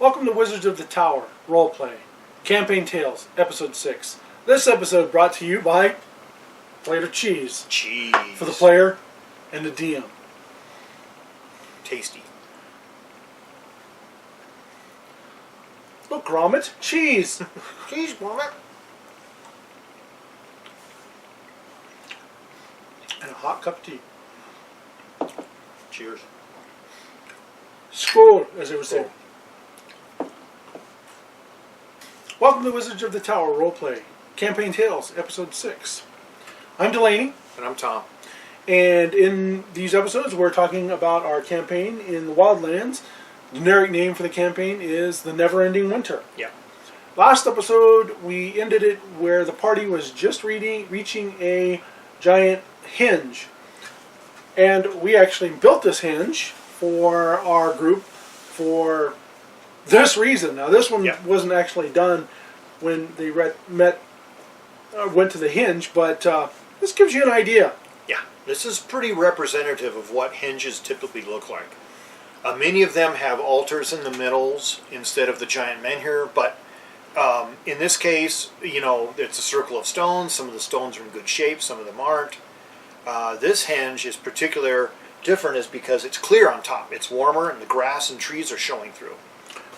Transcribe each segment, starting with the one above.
Welcome to Wizards of the Tower Roleplay, Campaign Tales, Episode 6. This episode brought to you by Plate of Cheese. Cheese. For the player and the DM. Tasty. Look, Gromit, cheese! Cheese, Gromit. And a hot cup of tea. Cheers. Skål, as they would say. Welcome to Wizards of the Tower Roleplay, Campaign Tales, Episode 6. I'm Delaney. And I'm Tom. And in these episodes, we're talking about our campaign in the Wildlands. The generic name for the campaign is The Never-Ending Winter. Yeah. Last episode, we ended it where the party was just reaching a giant henge. And we actually built this henge for our group for this reason. Now, this one wasn't actually done when they went to the henge, but this gives you an idea. Yeah. This is pretty representative of what henges typically look like. Many of them have altars in the middles instead of the giant menhir, but in this case, you know, it's a circle of stones. Some of the stones are in good shape, some of them aren't. This henge is particularly different is because it's clear on top. It's warmer and the grass and trees are showing through.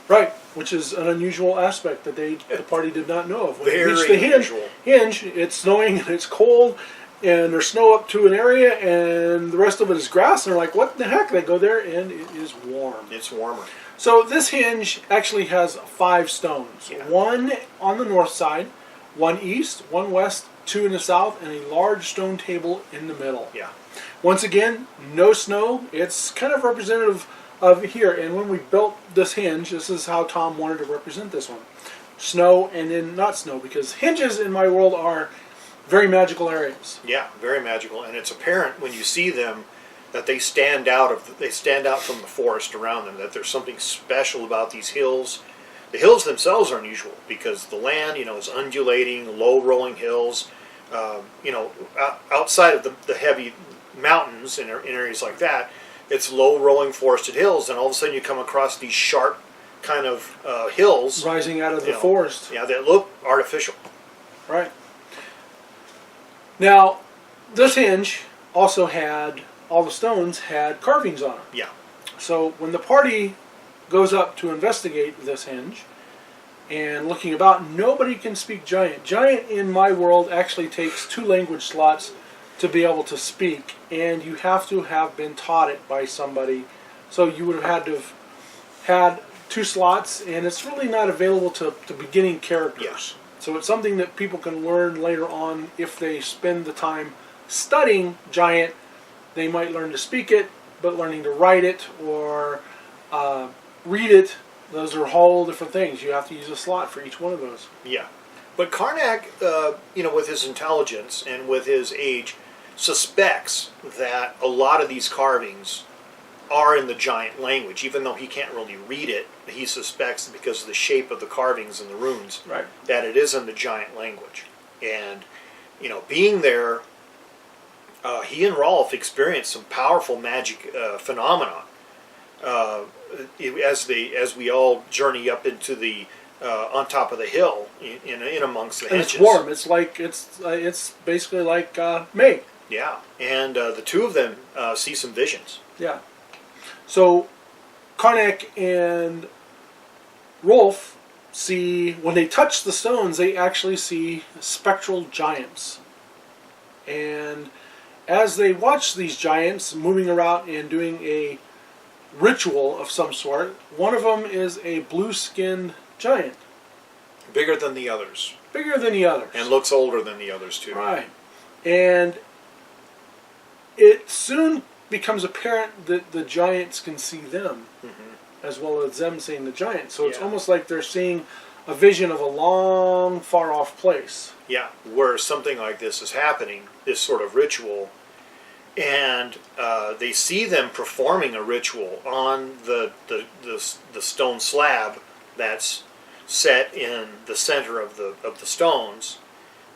Right, which is an unusual aspect that the party did not know of. When Very they reached the henge, it's snowing and it's cold, and there's snow up to an area, and the rest of it is grass, and they're like, what the heck? They go there, and it is warm. It's warmer. So this henge actually has 5 stones. Yeah. 1 on the north side, 1 east, 1 west, 2 in the south, and a large stone table in the middle. Yeah. Once again, no snow. It's kind of representative of here. And when we built this henge, this is how Tom wanted to represent this one. Snow and then not snow, because henges in my world are very magical areas. Yeah, very magical, and it's apparent when you see them that they stand out from the forest around them. That there's something special about these hills. The hills themselves are unusual because the land, you know, is undulating, low-rolling hills. You know, outside of the heavy mountains in areas like that, it's low-rolling forested hills, and all of a sudden you come across these sharp kind of hills rising out of the forest. Yeah, that look artificial. Right. Now, this henge also had, all the stones had carvings on them. Yeah. So when the party goes up to investigate this henge and looking about, nobody can speak giant. Giant in my world actually takes 2 language slots to be able to speak, and you have to have been taught it by somebody. So you would have had to have had 2 slots, and it's really not available to beginning characters. Yeah. So it's something that people can learn later on if they spend the time studying giant. They might learn to speak it, but learning to write it or read it, those are whole different things. You have to use a slot for each one of those. Yeah. But Karnak, you know, with his intelligence and with his age, suspects that a lot of these carvings are in the giant language. Even though he can't really read it, he suspects, because of the shape of the carvings and the runes, right, that it is in the giant language. And, you know, being there, he and Rolf experienced some powerful magic phenomena as we all journey up into the on top of the hill in amongst the henges. And it's warm. It's like it's basically like May. Yeah, and the 2 of them see some visions. Yeah. So Karnak and Rolf see, when they touch the stones, they actually see spectral giants. And as they watch these giants moving around and doing a ritual of some sort, one of them is a blue-skinned giant. Bigger than the others. Bigger than the others. And looks older than the others, too. Right. And it soon becomes apparent that the giants can see them, as well as them seeing the giants. So it's almost like they're seeing a vision of a long, far-off place. Yeah, where something like this is happening, this sort of ritual, and they see them performing a ritual on the stone slab that's set in the center of the stones,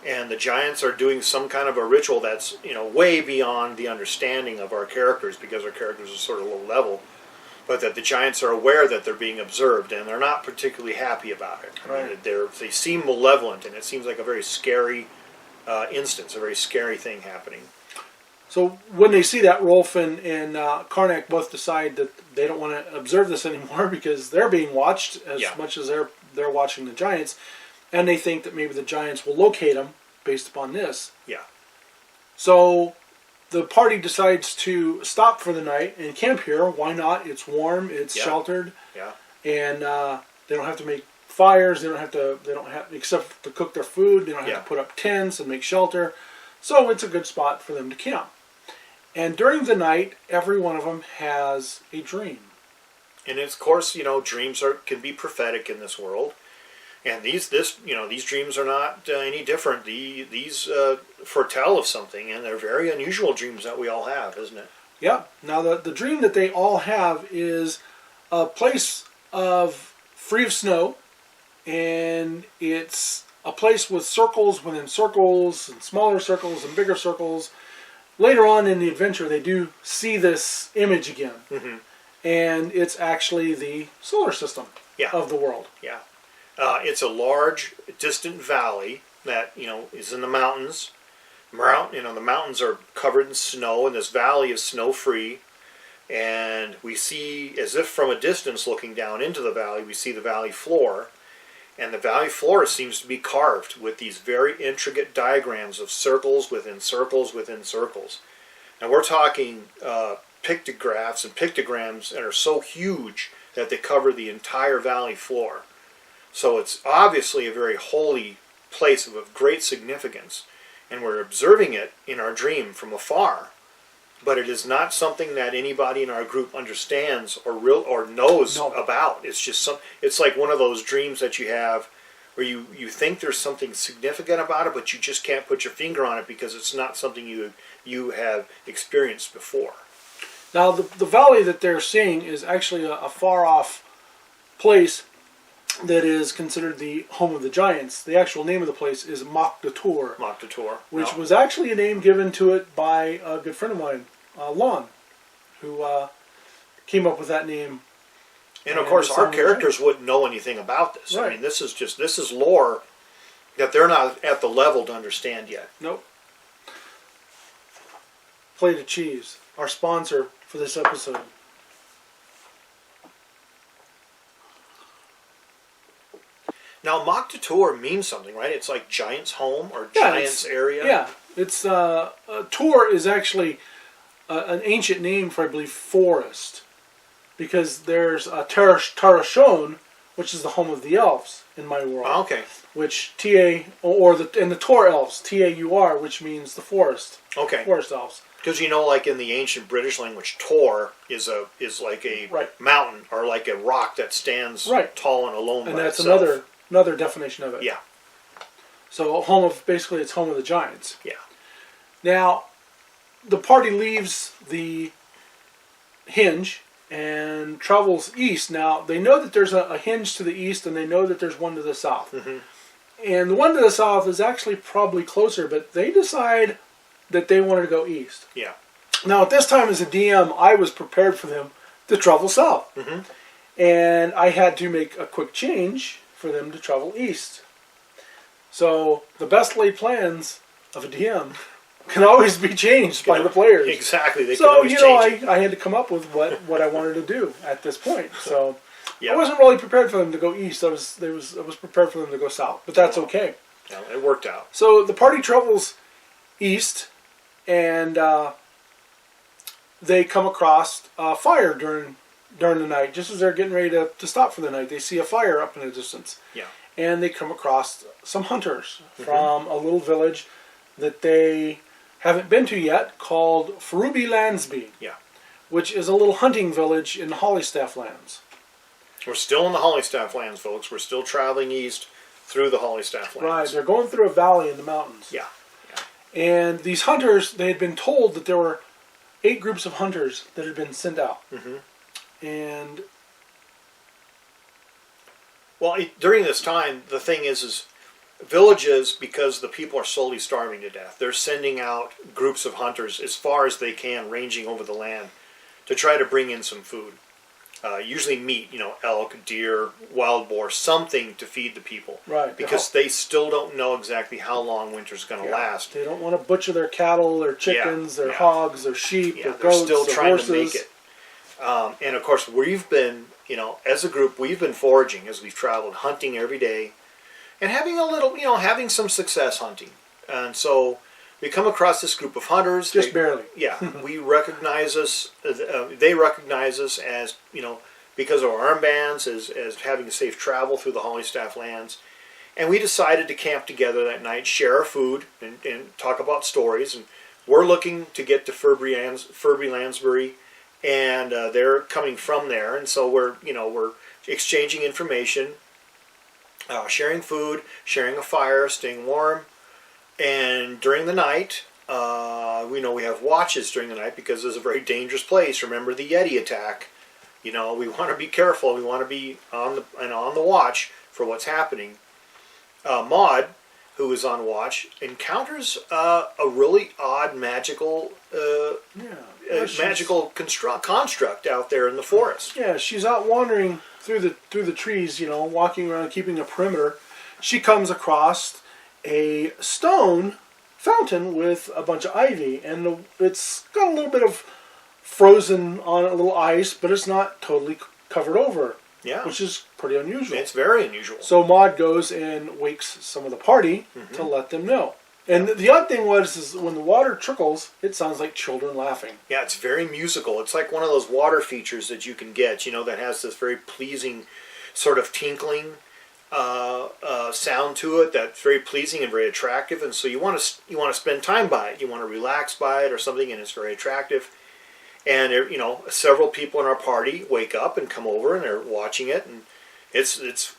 and the giants are doing some kind of a ritual that's, you know, way beyond the understanding of our characters, because our characters are sort of low level. but that the giants are aware that they're being observed, and they're not particularly happy about it. I mean, they seem malevolent, and it seems like a very scary instance, a very scary thing happening. So when they see that, Rolf and Karnak both decide that they don't want to observe this anymore because they're being watched as much as they're watching the giants, and they think that maybe the giants will locate them based upon this. Yeah. So the party decides to stop for the night and camp here. Why not? It's warm. It's sheltered. Yeah. And they don't have to make fires. They don't have except to cook their food. They don't have to put up tents and make shelter. So it's a good spot for them to camp. And during the night, every one of them has a dream. And of course, dreams can be prophetic in this world. And these dreams are not any different. These foretell of something, and they're very unusual dreams that we all have, isn't it? Yeah. Now, the dream that they all have is a place free of snow, and it's a place with circles within circles, and smaller circles and bigger circles. Later on in the adventure, they do see this image again, and it's actually the solar system of the world. Yeah. It's a large, distant valley that is in the mountains. The mountains are covered in snow, and this valley is snow-free. And we see, as if from a distance looking down into the valley, we see the valley floor. And the valley floor seems to be carved with these very intricate diagrams of circles within circles within circles. And we're talking pictographs and pictograms that are so huge that they cover the entire valley floor. So it's obviously a very holy place of great significance, and we're observing it in our dream from afar. But it is not something that anybody in our group understands or knows about. It's just it's like one of those dreams that you have where you think there's something significant about it, but you just can't put your finger on it because it's not something you have experienced before. Now, the valley that they're seeing is actually a far-off place that is considered the home of the giants. The actual name of the place is WotTRP. WotTRP. Which was actually a name given to it by a good friend of mine, Lon, who came up with that name. And of course, our characters wouldn't know anything about this. Right. I mean, this is lore that they're not at the level to understand yet. Nope. Plate of Cheese, our sponsor for this episode. Now, WotTRP means something, right? It's like Giant's Home or Giant's Area. Yeah, it's Tor is actually an ancient name for, I believe, forest, because there's Tarashon, which is the home of the elves in my world. Oh, okay. Which and the Tor elves, Taur, which means the forest. Okay. Forest elves. Because like in the ancient British language, Tor is like a mountain or like a rock that stands tall and alone. And by that's itself. another definition of it. Yeah. So it's home of the giants. Yeah. Now, the party leaves the henge and travels east. Now, they know that there's a henge to the east, and they know that there's one to the south. Mm-hmm. And the one to the south is actually probably closer, but they decide that they wanted to go east. Yeah. Now, at this time as a DM, I was prepared for them to travel south. Mm-hmm. And I had to make a quick change for them to travel east. So, the best laid plans of a DM can always be changed by the players. Exactly. They so, change I had to come up with what I wanted to do at this point. So, yeah. I wasn't really prepared for them to go east. I was prepared for them to go south. But that's okay. Yeah, it worked out. So, the party travels east, and they come across a fire during the night. Just as they're getting ready to stop for the night, they see a fire up in the distance. Yeah. And they come across some hunters from a little village that they haven't been to yet called Fruby Lansby. Yeah. Which is a little hunting village in the Hollystaff Lands. We're still in the Hollystaff Lands, folks. We're still traveling east through the Hollystaff Lands. Right. They're going through a valley in the mountains. Yeah. And these hunters, they had been told that there were 8 groups of hunters that had been sent out. Mm-hmm. And well, during this time, the thing is villages, because the people are slowly starving to death, they're sending out groups of hunters as far as they can, ranging over the land, to try to bring in some food. usually meat, elk, deer, wild boar, something to feed the people. Right. Because they still don't know exactly how long winter's going to last. They don't want to butcher their cattle, their chickens, their hogs, their sheep, their they're goats, still their trying horses. to make it. And of course, we've been, as a group, we've been foraging as we've traveled, hunting every day, and having a little, having some success hunting. And so we come across this group of hunters. Just barely. Yeah, we recognize us. They recognize us as, because of our armbands, as having safe travel through the Hollystaff lands. And we decided to camp together that night, share our food, and talk about stories. And we're looking to get to Furby Lansbury, and they're coming from there. And so we're exchanging information, sharing food, sharing a fire, staying warm. And during the night, we know we have watches during the night because it's a very dangerous place. Remember the Yeti attack. We want to be careful. We want to be on the watch for what's happening. Maud, who is on watch, encounters a really odd magical construct out there in the forest. Yeah, she's out wandering through the trees, walking around, keeping a perimeter. She comes across a stone fountain with a bunch of ivy, and it's got a little bit of frozen on it, a little ice, but it's not totally covered over. Yeah, which is pretty unusual. It's very unusual. So Maud goes and wakes some of the party to let them know. And the odd thing is when the water trickles, it sounds like children laughing. Yeah, it's very musical. It's like one of those water features that you can get, that has this very pleasing sort of tinkling sound to it that's very pleasing and very attractive. And so you want to spend time by it. You want to relax by it or something, and it's very attractive. And several people in our party wake up and come over, and they're watching it, and it's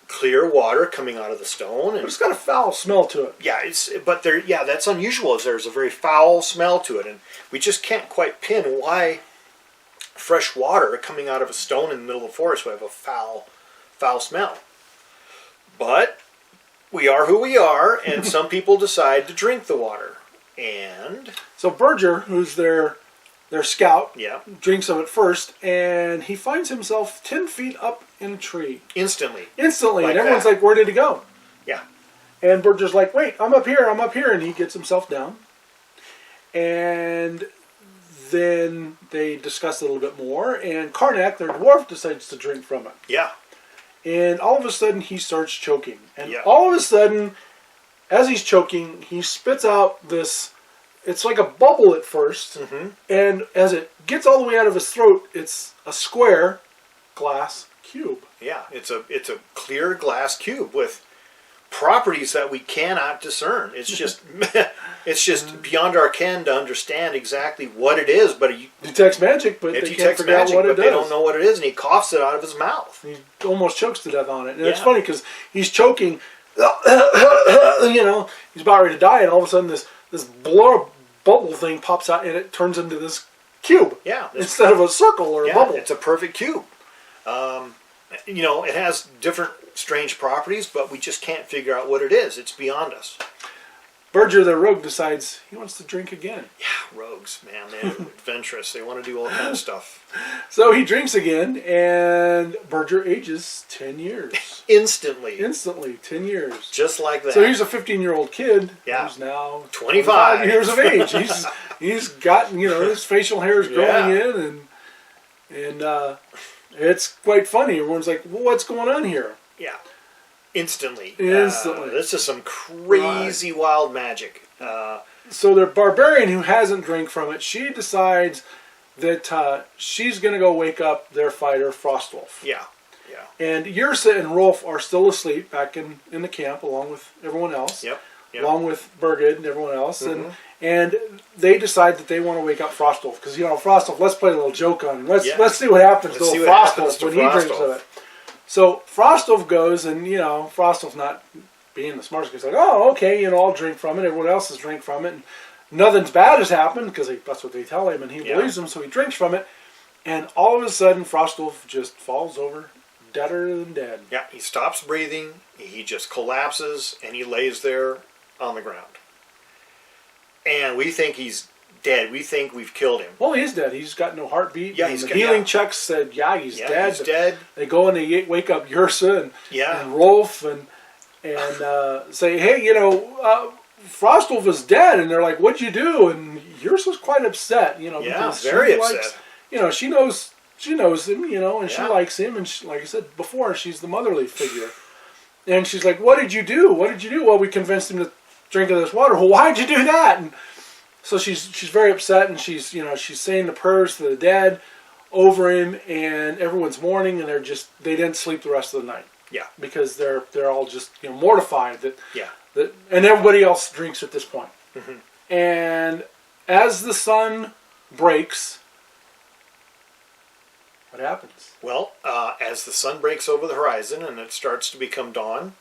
clear water coming out of the stone, and but it's got a foul smell to it. Yeah, that's unusual. There's a very foul smell to it, and we just can't quite pin why fresh water coming out of a stone in the middle of the forest would have a foul smell. But we are who we are, and some people decide to drink the water, and so Berger, who's their scout, drinks of it first, and he finds himself 10 feet up in a tree. Instantly. And everyone's like, where did he go? Yeah. And Berger's like, wait, I'm up here, and he gets himself down. And then they discuss it a little bit more, and Karnak, their dwarf, decides to drink from it. Yeah. And all of a sudden, he starts choking. And all of a sudden, as he's choking, he spits out this... It's like a bubble at first, and as it gets all the way out of his throat, it's a square glass cube. Yeah, it's a clear glass cube with properties that we cannot discern. It's just beyond our ken to understand exactly what it is. But it detects magic, but they can't figure out what it does. They don't know what it is, and he coughs it out of his mouth. He almost chokes to death on it, and it's funny because he's choking. He's about ready to die, and all of a sudden this bubble thing pops out, and it turns into this cube. Yeah. Instead of a circle or a bubble. It's a perfect cube. It has different strange properties, but we just can't figure out what it is. It's beyond us. Berger, the rogue, decides he wants to drink again. Yeah, rogues, man, they're adventurous. They want to do all kind of stuff. So he drinks again, and Berger ages 10 years. Instantly, 10 years. Just like that. So he's a 15 year-old kid who's now 25 years of age. He's got, his facial hair is growing in, and it's quite funny. Everyone's like, well, what's going on here? Yeah. Instantly. This is some crazy wild magic. So the barbarian who hasn't drank from it, she decides that she's going to go wake up their fighter, Frostwolf. Yeah. And Yrsa and Rolf are still asleep back in the camp along with everyone else. Yep. Along with Birgit and everyone else. And they decide that they want to wake up Frostwolf. Because, Frostwolf, let's play a little joke on him. Let's see what happens to Frostwolf when he drinks of it. So Frostwolf goes, and Frostwolf's not being the smartest. He's like, oh, okay, I'll drink from it. Everyone else has drank from it, and nothing's bad has happened because that's what they tell him, and he believes them. So he drinks from it, and all of a sudden, Frostwolf just falls over, deader than dead. Yeah, he stops breathing. He just collapses, and he lays there on the ground. And we think he's dead. We think we've killed him. Well, he is dead. He's got no heartbeat. Yeah, and he's the got- healing yeah. checks said, yeah, he's dead. He's dead. They go and they wake up Ursa and, Yeah. and Rolf and say, hey, Frostwolf is dead. And they're like, what'd you do? And Ursa's quite upset, Yeah, because very she upset. likes, she knows him, and she Yeah. likes him. And like I said before, she's the motherly figure. And she's like, what did you do? What did you do? Well, we convinced him to drink of this water. Well, why'd you do that? And so she's very upset, and she's saying the prayers to the dead over him, and everyone's mourning, and they didn't sleep the rest of the night. Yeah. Because they're all just mortified that Yeah. and everybody else drinks at this point. Mhm. And as the sun breaks, what happens? Well, as the sun breaks over the horizon and it starts to become dawn,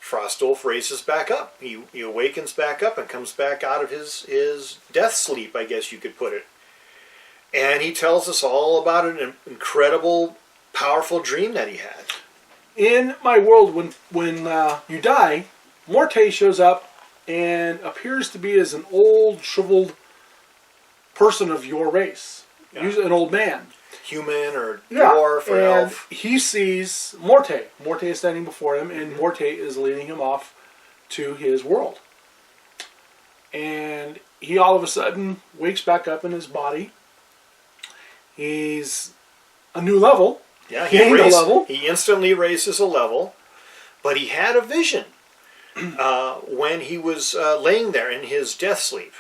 Frostwolf raises back up. He awakens back up and comes back out of his death sleep, I guess you could put it. And he tells us all about an incredible, powerful dream that he had. In my world, when you die, Morte shows up and appears to be as an old, shriveled person of your race. Yeah. Usually an old man. Human or Yeah, dwarf or and elf. he sees Morte. Morte is standing before him, and Morte is leading him off to his world. And he all of a sudden wakes back up in his body. He's a new level. Yeah, He gained a level. He instantly raises a level, but he had a vision when he was laying there in his death sleep.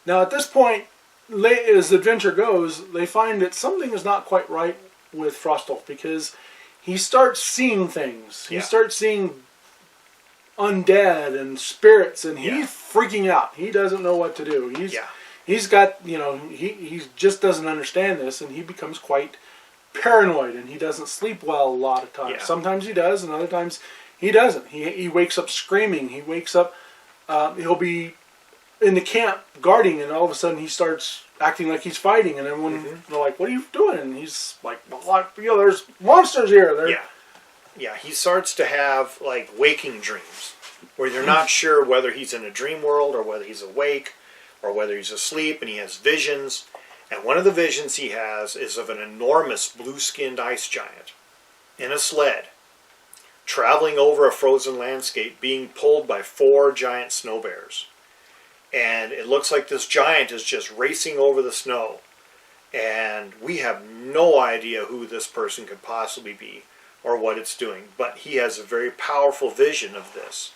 Now, at this point, as the adventure goes, they find that something is not quite right with Frostwolf, because he starts seeing things. He Yeah. starts seeing undead and spirits, and he's Yeah. freaking out. He doesn't know what to do. He's got, he just doesn't understand this, and he becomes quite paranoid, and he doesn't sleep well a lot of times. Yeah. Sometimes he does, and other times he doesn't. He wakes up screaming. He wakes up, he'll be in the camp guarding, and all of a sudden he starts acting like he's fighting, and then when they're like, what are you doing? And he's like, well, there's monsters here. Yeah, he starts to have like waking dreams where you're not sure whether he's in a dream world or whether he's awake or whether he's asleep, and he has visions. And one of the visions he has is of an enormous blue-skinned ice giant in a sled traveling over a frozen landscape being pulled by 4 giant snow bears. And it looks like this giant is just racing over the snow. And we have no idea who this person could possibly be or what it's doing. But he has a very powerful vision of this.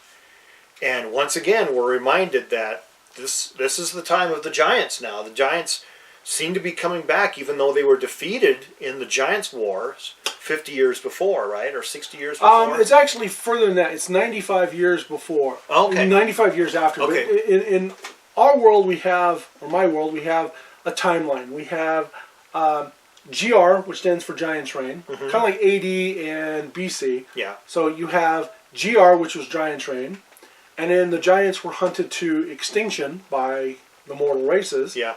And once again, we're reminded that this is the time of the giants now. The giants seem to be coming back, even though they were defeated in the Giants' Wars 50 years before, right? Or 60 years before? It's actually further than that. It's 95 years before. Okay. 95 years after. Okay. But in our world, we have, or my world, we have a timeline. We have GR, which stands for Giant's Reign, kind of like AD and BC. Yeah. So you have GR, which was Giant's Reign, and then the giants were hunted to extinction by the mortal races. Yeah.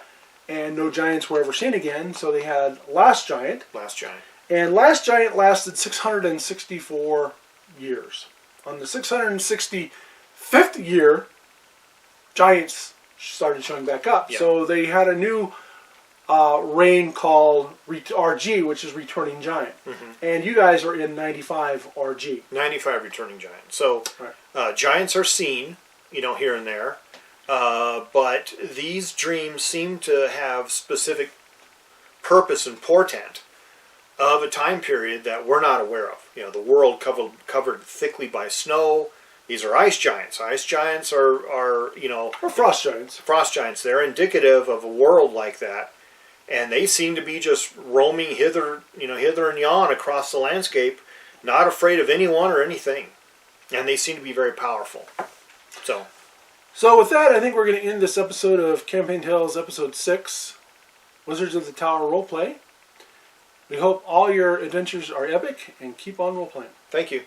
And no giants were ever seen again, so they had Last Giant. Last Giant. And Last Giant lasted 664 years. On the 665th year, giants started showing back up. Yeah. So they had a new reign called RG, which is Returning Giant. And you guys are in 95 RG. 95 Returning Giant. So Right. giants are seen, here and there. But these dreams seem to have specific purpose and portent of a time period that we're not aware of. The world covered thickly by snow. These are ice giants. Ice giants are Or Frost Giants. frost giants. They're indicative of a world like that. And they seem to be just roaming hither and yon across the landscape, not afraid of anyone or anything. And they seem to be very powerful. So with that, I think we're going to end this episode of Campaign Tales, Episode 6, Wizards of the Tower Roleplay. We hope all your adventures are epic, and keep on role-playing. Thank you.